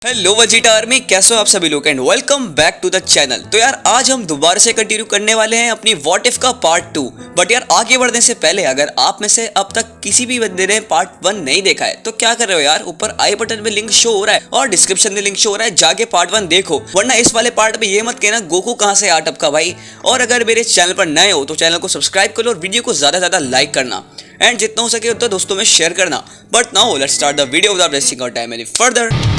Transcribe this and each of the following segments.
Hello Vegeta army, कैसे हो आप सभी लोग and welcome back to the channel. तो यार आज हम दोबारा से कंटिन्यू करने वाले हैं अपनी व्हाट इफ का पार्ट 2। बट यार आगे बढ़ने से पहले अगर आप में से अब तक किसी भी बंदे ने पार्ट 1 नहीं देखा है तो क्या कर रहे हो यार, ऊपर आई बटन में लिंक शो हो रहा है और डिस्क्रिप्शन में लिंक शो हो रहा है, जाके पार्ट 1 देखो। वरना इस वाले पार्ट में ये मत कहना गोकू कहाँ से आ टपका भाई। और अगर मेरे चैनल पर नए हो तो चैनल को सब्सक्राइब कर लो और वीडियो को ज्यादा ज्यादा लाइक करना एंड जितना हो सके उतना दोस्तों में शेयर करना। But now let's start the video without wasting our time any further.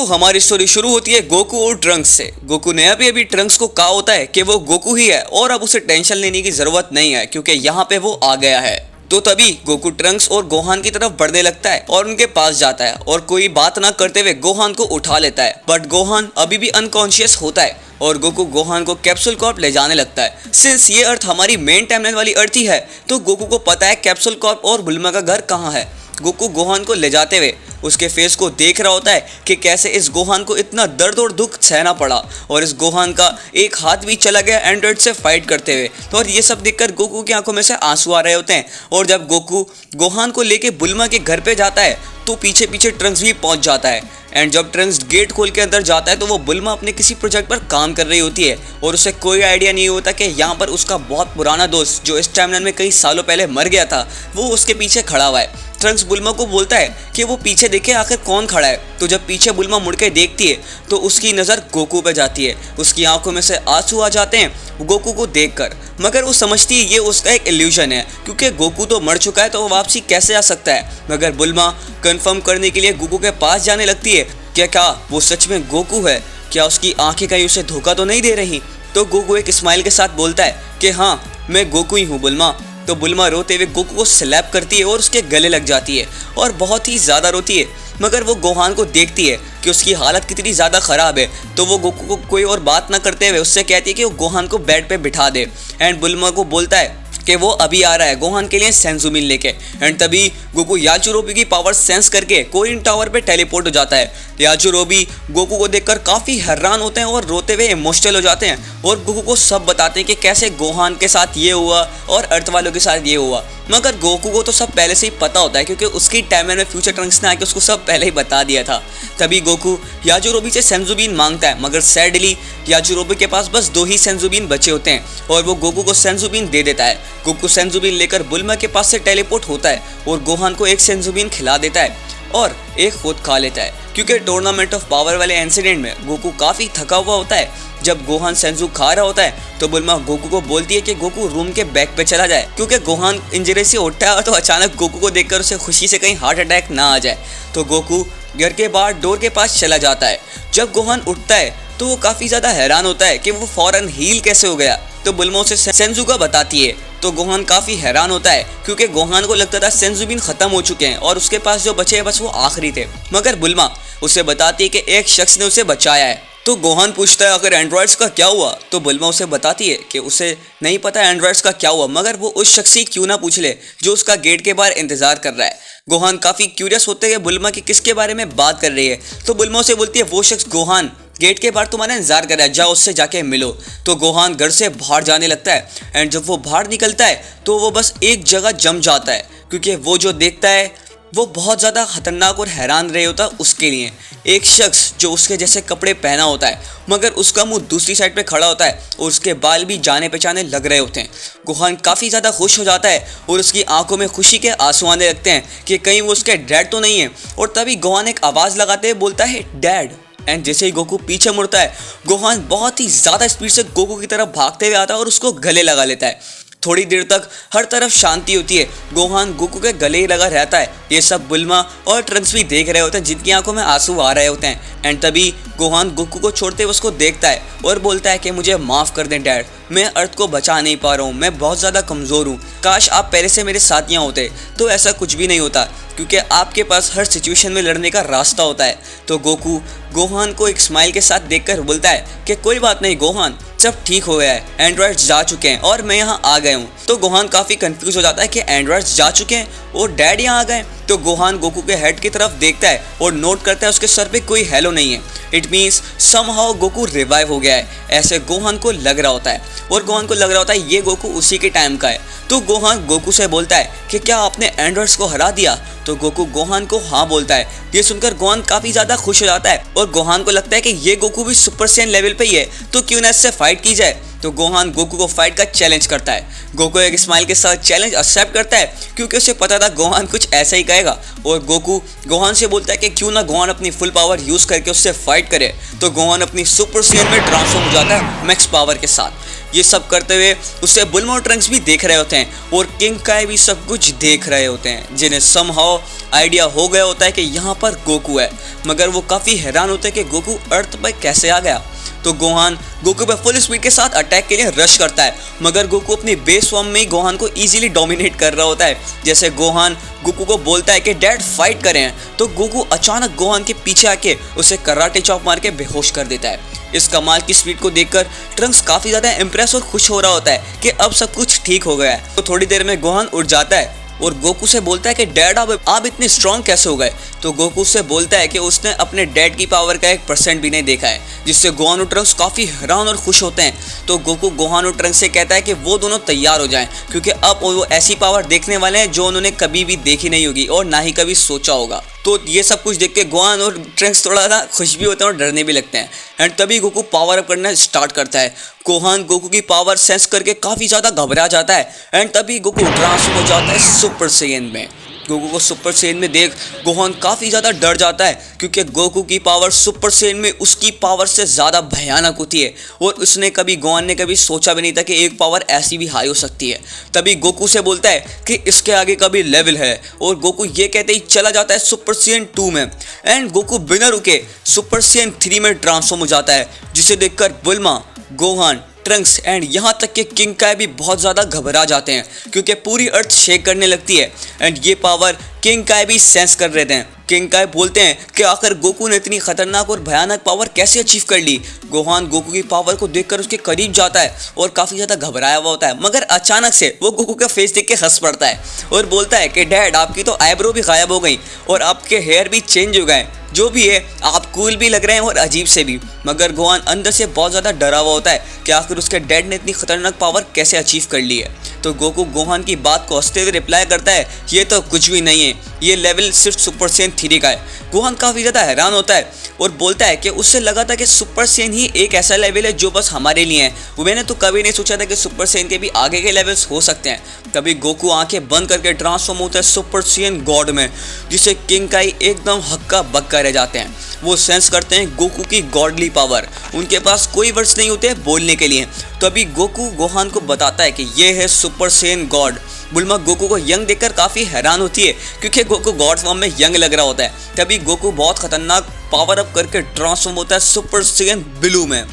हमारी स्टोरी शुरू होती है गोकू और ट्रंक्स से। गोकू ने अभी ट्रंक्स को कहा होता है कि वो गोकू ही है और अब उसे टेंशन लेने की जरूरत नहीं है क्योंकि यहाँ पे वो आ गया है। तो तभी गोकू ट्रंक्स और गोहान की तरफ बढ़ने लगता है और उनके पास जाता है और कोई बात ना करते हुए गोहान को उठा लेता है। बट गोहान अभी भी अनकॉन्शियस होता है और गोकू गोहान को कैप्सूल कॉर्प ले जाने लगता है। सिंस ये अर्थ हमारी मेन टाइमलाइन वाली अर्थ ही है तो गोकू को पता है कैप्सूल कॉर्प और बुल्मा का घर कहाँ है। गोकू गोहान को ले जाते हुए उसके फेस को देख रहा होता है कि कैसे इस गोहान को इतना दर्द और दुख सहना पड़ा और इस गोहान का एक हाथ भी चला गया एंड्रॉइड से फाइट करते हुए। तो और ये सब देखकर गोकू की आंखों में से आंसू आ रहे होते हैं। और जब गोकू गोहान को लेके बुल्मा के घर पे जाता है तो पीछे पीछे ट्रंक्स भी पहुंच जाता है। एंड जब ट्रंक्स गेट खोल के अंदर जाता है तो वो बुल्मा अपने किसी प्रोजेक्ट पर काम कर रही होती है और उसे कोई आइडिया नहीं होता कि यहाँ पर उसका बहुत पुराना दोस्त जो इस टाइमलाइन में कई सालों पहले मर गया था वो उसके पीछे खड़ा हुआ है। ट्रंक्स बुल्मा को बोलता है कि वो पीछे देखे आखिर कौन खड़ा है। तो जब पीछे बुल्मा मुड़ के देखती है तो उसकी नज़र गोकू पे जाती है। उसकी आंखों में से आंसू आ जाते हैं गोकू को देखकर, मगर वो समझती है ये उसका एक इल्यूजन है क्योंकि गोकू तो मर चुका है तो वो वापसी कैसे आ सकता है। मगर बुल्मा कंफर्म करने के लिए गोकू के पास जाने लगती है कि क्या वो सच में गोकू है, क्या उसकी आंखें कहीं उसे धोखा तो नहीं दे रही। तो गोकू एक स्माइल के साथ बोलता है कि हाँ मैं गोकू ही हूँ बुल्मा। तो बुल्मा रोते हुए गोकू को स्लैप करती है और उसके गले लग जाती है और बहुत ही ज़्यादा रोती है। मगर वो गोहान को देखती है कि उसकी हालत कितनी ज़्यादा ख़राब है तो वो गोकू को कोई और बात ना करते हुए उससे कहती है कि वो गोहान को बेड पे बिठा दे। एंड बुल्मा को बोलता है कि वो अभी आ रहा है गोहान के लिए सेंजुबिन लेके। एंड तभी गोकू याचुरोबी की पावर सेंस करके कोरिन टावर पे टेलीपोर्ट हो जाता है। याचुरोबी गोकू को देखकर काफ़ी हैरान होते हैं और रोते हुए इमोशनल हो जाते हैं और गोकू को सब बताते हैं कि कैसे गोहान के साथ ये हुआ और अर्थ वालों के साथ ये हुआ। मगर गोकू को तो सब पहले से ही पता होता है क्योंकि उसकी टाइमलाइन में फ्यूचर ट्रंक्स ने आके उसको सब पहले ही बता दिया था। तभी गोकू याचुरोबी से सेंजुबिन मांगता है मगर सैडली याचुरोबी के पास बस 2 ही सेंजुबिन बचे होते हैं और वो गोकू को सेंजुबिन दे देता है। गोकू सेंजुबिन लेकर बुल्मा के पास से टेलीपोर्ट होता है और गोहान को एक सेंजुबिन खिला देता है और एक खुद खा लेता है क्योंकि टूर्नामेंट ऑफ पावर वाले इंसिडेंट में गोकू काफ़ी थका हुआ होता है। जब गोहान सेंजू खा रहा होता है तो बुल्मा गोकू को बोलती है कि गोकू रूम के बैक पे चला जाए क्योंकि गोहान इंजरी से उठता है तो अचानक गोकू को देखकर उसे खुशी से कहीं हार्ट अटैक ना आ जाए। तो गोकू घर के बाहर डोर के पास चला जाता है। जब गोहान उठता है तो वो काफ़ी ज़्यादा हैरान होता है कि वो फौरन हील कैसे हो गया। तो बुल्मा उसे सेंजू का बताती है तो गोहान काफ़ी हैरान होता है क्योंकि गोहान को लगता था सेंजुबिन ख़त्म हो चुके हैं और उसके पास जो बचे हैं बस वो आखिरी थे। मगर बुल्मा उसे बताती है कि एक शख्स ने उसे बचाया है। तो गोहान पूछता है अगर एंड्रॉइड्स का क्या हुआ। तो बुल्मा उसे बताती है कि उसे नहीं पता एंड्रॉइड्स का क्या हुआ मगर वो उस शख्स से क्यों ना पूछ ले जो उसका गेट के बाहर इंतजार कर रहा है। गोहान काफ़ी क्यूरियस होते हैं बुल्मा की किसके बारे में बात कर रही है। तो बुल्मा उसे बोलती है वो शख्स गोहान गेट के बाहर तुम्हारा इंतजार कर रहा है, जाओ उससे जाके मिलो। तो गोहान घर से बाहर जाने लगता है एंड जब वो बाहर निकलता है तो वो बस एक जगह जम जाता है क्योंकि वो जो देखता है वो बहुत ज़्यादा खतरनाक और हैरान रहे होता उसके लिए। एक शख्स जो उसके जैसे कपड़े पहना होता है मगर उसका मुंह दूसरी साइड पे खड़ा होता है और उसके बाल भी जाने पहचाने लग रहे होते हैं। गोहान काफ़ी ज़्यादा खुश हो जाता है और उसकी आंखों में खुशी के आंसू आने लगते हैं कि कहीं वो उसके डैड तो नहीं है। और तभी गोहान एक आवाज़ लगाते हुए बोलता है डैड। एंड जैसे ही गोकू पीछे मुड़ता है गोहान बहुत ही ज़्यादा स्पीड से गोकू की तरफ भागते हुए आता है और उसको गले लगा लेता है। थोड़ी देर तक हर तरफ शांति होती है, गोहान गोकू के गले ही लगा रहता है। ये सब बुल्मा और ट्रंक्स भी देख रहे होते हैं जिनकी आंखों में आंसू आ रहे होते हैं। एंड तभी गोहान गोकू को छोड़ते हुए उसको देखता है और बोलता है कि मुझे माफ़ कर दें डैड, मैं अर्थ को बचा नहीं पा रहा हूँ, मैं बहुत ज़्यादा कमज़ोर हूँ, काश आप पहले से मेरे साथियाँ होते। तो ऐसा कुछ भी नहीं होता क्योंकि आपके पास हर सिचुएशन में लड़ने का रास्ता होता है। तो गोकू गोहान को एक स्माइल के साथ देखकर बोलता है कि कोई बात नहीं गोहान, सब ठीक हो गया है, एंड्रॉइड्स जा चुके हैं और मैं यहाँ आ गया हूँ। तो गोहान काफी कंफ्यूज हो जाता है कि एंड्रॉइड्स जा चुके हैं और डैड यहाँ आ गए। तो गोहान गोकू के हेड की तरफ देखता है और नोट करता है उसके सर पे कोई हेलो नहीं है। It means somehow Goku revive हो गया है, ऐसे गोहान को लग रहा होता है। और गोहान को लग रहा होता है ये गोकू उसी के टाइम का है। तो गोहान गोकू से बोलता है कि क्या आपने एंड्रॉइड्स को हरा दिया? तो गोकू गोहान को हाँ बोलता है। ये सुनकर गोहान काफी ज्यादा खुश हो जाता है और गोहान को लगता है कि ये गोकू भी सुपर सैयन लेवल पे ही है, तो क्यों ना इससे फाइट की जाए। तो गोहान गोकू को फाइट का चैलेंज करता है। गोकू एक स्माइल के साथ चैलेंज एक्सेप्ट करता है क्योंकि उसे पता था गोहान कुछ ऐसा ही कहेगा। और गोकू गोहान से बोलता है कि क्यों ना गोहान अपनी फुल पावर यूज करके उससे फाइट करे। तो गोहान अपनी सुपर सैयन में ट्रांसफॉर्म हो जाता है मैक्स पावर के साथ। ये सब करते हुए उससे बुल्मा और ट्रंक्स भी देख रहे होते हैं और किंग काई भी सब कुछ देख रहे होते हैं, जिन्हें समहाउ आइडिया हो गया होता है कि यहाँ पर गोकू है। मगर वो काफ़ी हैरान होते हैं कि गोकू अर्थ पर कैसे आ गया। तो गोहान गोकू पे फुल स्पीड के साथ अटैक के लिए रश करता है, मगर गोकू अपनी बेस फॉर्म में ही गोहान को इजीली डोमिनेट कर रहा होता है। जैसे गोहान गोकू को बोलता है कि डैड फाइट करें, तो गोकू अचानक गोहान के पीछे आके उसे कराटे चॉप मार के बेहोश कर देता है। इस कमाल की स्पीड को देखकर ट्रंक्स काफी ज्यादा इंप्रेस और खुश हो रहा होता है कि अब सब कुछ ठीक हो गया है। तो थोड़ी देर में गोहान उठ जाता है और गोकू से बोलता है कि डैड आप इतने स्ट्रॉन्ग कैसे हो गए। तो गोकू से बोलता है कि उसने अपने डैड की पावर का 1% भी नहीं देखा है, जिससे गोहान और ट्रंक्स काफ़ी हैरान और खुश होते हैं। तो गोकू गोहान और ट्रंक्स से कहता है कि वो दोनों तैयार हो जाएं, क्योंकि अब वो ऐसी पावर देखने वाले हैं जो उन्होंने कभी भी देखी नहीं होगी और ना ही कभी सोचा होगा। तो ये सब कुछ देख के गोहान और ट्रंक्स थोड़ा सा खुश भी होते हैं और डरने भी लगते हैं। एंड तभी गोकू पावर अप करना स्टार्ट करता है। गोहान गोकू की पावर सेंस करके काफ़ी ज़्यादा घबरा जाता है एंड तभी गोकू ट्रांसफॉर्म हो जाता है सुपर सैयन में। गोकू को सुपर सैयन में देख गोहान काफ़ी ज़्यादा डर जाता है, क्योंकि गोकू की पावर सुपर सैयन में उसकी पावर से ज़्यादा भयानक होती है और उसने गोहान ने कभी सोचा भी नहीं था कि एक पावर ऐसी भी हाई हो सकती है। तभी गोकू से बोलता है कि इसके आगे का भी लेवल है और गोकू ये कहते ही चला जाता है सुपर सैयन 2 में। एंड गोकू बिना रुके सुपर सैयन 3 में ट्रांसफॉर्म हो जाता है, जिसे देखकर बुल्मा, गोहान, ट्रंक्स एंड यहाँ तक कि किंग काई भी बहुत ज़्यादा घबरा जाते हैं, क्योंकि पूरी अर्थ शेक करने लगती है। एंड ये पावर किंग काई भी सेंस कर रहे थे। किंग काई बोलते हैं कि आखिर गोकू ने इतनी खतरनाक और भयानक पावर कैसे अचीव कर ली। गोहान गोकू की पावर को देखकर उसके करीब जाता है और काफ़ी ज़्यादा घबराया हुआ होता है, मगर अचानक से वो गोकू का फेस देख के हंस पड़ता है और बोलता है कि डैड आपकी तो आईब्रो भी गायब हो गई और आपके हेयर भी चेंज हो गए, जो भी है आप कूल भी लग रहे हैं और अजीब से भी। मगर गोहान अंदर से बहुत ज़्यादा डरा हुआ होता है कि आखिर उसके डैड ने इतनी खतरनाक पावर कैसे अचीव कर ली है। तो गोकू गोहान की बात को हंसते हुए रिप्लाई करता है ये तो कुछ भी नहीं है, ये लेवल सिर्फ सुपर सैयन 3 का है। गोहान काफ़ी ज़्यादा हैरान होता है और बोलता है कि उससे लगा था कि सुपर सैयन ही एक ऐसा लेवल है जो बस हमारे लिए है, मैंने तो कभी नहीं सोचा था कि सुपर सैयन के भी आगे के लेवल्स हो सकते हैं। तभी गोकू आंखें बंद करके ट्रांसफॉर्म होता है सुपर सैयन गॉड में, जिसे किंग काई एकदम हक्का बक्का रह जाते हैं। वो सेंस करते हैं गोकू की गॉडली पावर, उनके पास कोई वर्ड्स नहीं होते बोलने के लिए। तो अभी गोकू गोहान को बताता है कि ये है सुपर सैयन गॉड। बुल्मा गोकू को यंग देखकर काफ़ी हैरान होती है, क्योंकि गोकू गॉड फॉर्म में यंग लग रहा होता है। तभी गोकू बहुत खतरनाक पावर अप करके ट्रांसफॉर्म होता है सुपर सैयन ब्लू में,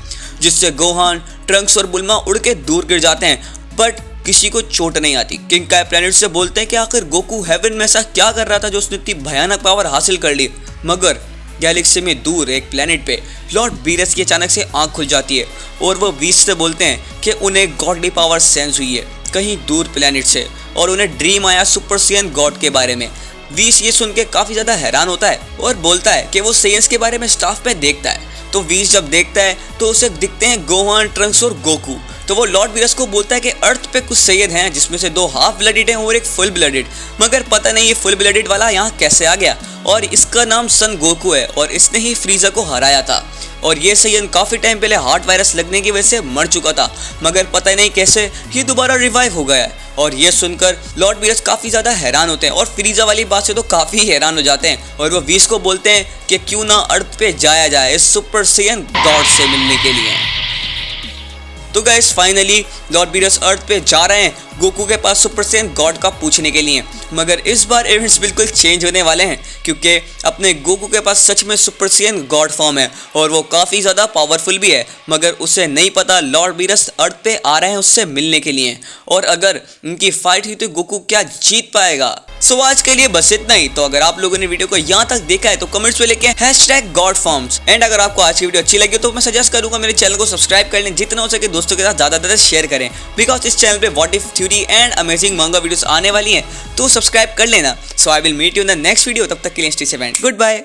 जिससे गोहान, ट्रंक्स और बुल्मा उड़ के दूर गिर जाते हैं, बट किसी को चोट नहीं आती। किंग काई प्लेनेट से बोलते हैं कि आखिर गोकू हेवन में ऐसा क्या कर रहा था जो उसने इतनी भयानक पावर हासिल कर ली। मगर गैलेक्सी में दूर एक प्लेनेट पे लॉर्ड बीरस की अचानक से आंख खुल जाती है और वो वीस से बोलते हैं कि उन्हें गॉडली पावर सेंस हुई है कहीं दूर प्लेनेट से और उन्हें ड्रीम आया सुपर सैयन गॉड के बारे में। वीस ये सुन के काफ़ी ज़्यादा हैरान होता है और बोलता है कि वो सैयंस के बारे में स्टाफ पे देखता है। तो वीस जब देखता है तो उसे दिखते हैं गोहान, ट्रंक्स और गोकू। तो वो लॉर्ड बीरस को बोलता है कि अर्थ पे कुछ सैयद हैं जिसमें से 2 हाफ ब्लडेड हैं और एक फुल ब्लडेड, मगर पता नहीं ये फुल ब्लडेड वाला यहाँ कैसे आ गया और इसका नाम सन गोकू है और इसने ही फ्रीजा को हराया था। और ये सैयद काफ़ी टाइम पहले हार्ट वायरस लगने की वजह से मर चुका था, मगर पता नहीं कैसे ये दोबारा रिवाइव हो गया है। और ये सुनकर लॉर्ड बीरस काफ़ी ज़्यादा हैरान होते हैं और फ्रीजा वाली बात से तो काफ़ी हैरान हो जाते हैं और वो वीस को बोलते हैं कि क्यों ना अर्थ पे जाया जाए इस सुपर सैयन गॉड से मिलने के लिए। तो गाइस फाइनली लॉर्ड बीरस अर्थ पे जा रहे हैं गोकू के पास सुपर सैयन गॉड का पूछने के लिए, मगर इस बार इवेंट्स बिल्कुल चेंज होने वाले हैं, क्योंकि अपने गोकू के पास सच में सुपर सैयन गॉड फॉर्म है और वो काफ़ी ज़्यादा पावरफुल भी है, मगर उसे नहीं पता लॉर्ड बीरस अर्थ पे आ रहे हैं उससे मिलने के लिए। और अगर उनकी फाइट हुई तो गोकू क्या जीत पाएगा? सो आज के लिए बस इतना ही। तो अगर आप लोगों ने वीडियो को यहाँ तक देखा है तो कमेंट्स में लिखें #GodForms। एंड अगर आपको आज की वीडियो अच्छी लगी तो मैं सजेस्ट करूंगा मेरे चैनल को सब्सक्राइब कर लें, जितना हो सके दोस्तों के साथ ज्यादा शेयर करें, बिकॉज इस चैनल पे what if theory and amazing manga videos आने वाली हैं, तो सब्सक्राइब कर लेना। So I will meet you in the next video, तब तक के लिए stay safe and good bye.